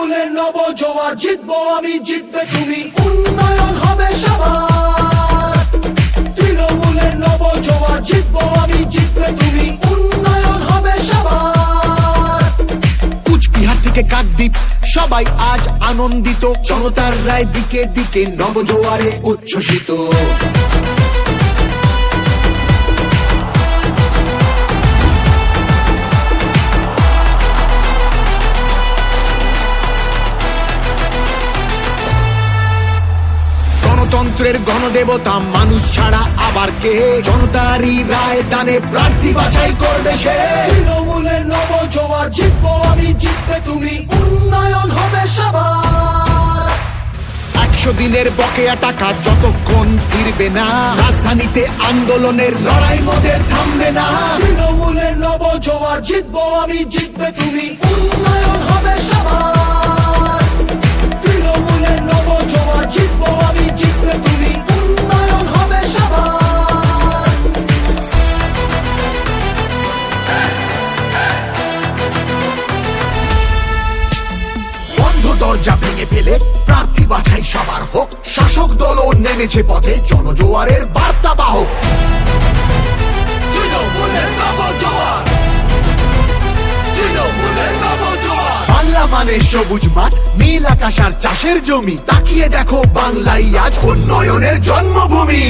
তৃণমূলের নব জোয়ার, জিতবো আমি জিতবে তুমি, উন্নয়ন হবে সবার। তৃণমূলের নব জোয়ার, জিতবো আমি জিতবে তুমি, উন্নয়ন হবে সবার। কুচবিহার থেকে কাকদ্বীপ সবাই আজ আনন্দিত, জনতার রায় দিকে দিকে নবজোয়ারে উচ্ছ্বসিত। গণতন্ত্রের গণদেবতা মানুষ ছাড়া আবার কে, জনতারই রায় দানে প্রার্থী বাছাই করবে সে। তৃণমূলের নব জোয়ার, জিতবো আমি জিতবে তুমি, উন্নয়ন হবে সবার। 100 দিনের বকেয়া টাকা যতক্ষণ ফিরবে না, রাজধানীতে আন্দোলনের লড়াই মোদের থামবে না। তৃণমূলের নব জোয়ার, জিতবো আমি জিতবে তুমি, উন্নয়ন হবে সবার। তৃণমূলের নব জোয়ার, জিতবো আমি জিতবে তুমি, উন্নয়ন হবে সবার। বন্ধ দরজা ভেঙে ফেলে প্রার্থী বাছাই সবার হোক, শাসক দলও নেমেছে পথে জনজোয়ারের বার্তা বাহক। তৃণমূলের নব জোয়ার, তৃণমূলের নব জোয়ার। বাংলা মানে সবুজ মাঠ, নীল আকাশ আর চাষের জমি, তাকিয়ে দেখো বাংলাই আজ উন্নয়নের জন্মভূমি।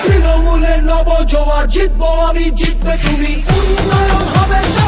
তৃণমূলের নব জোয়ার, জিতবো আমি জিতবে তুমি, উন্নয়ন হবে সবার।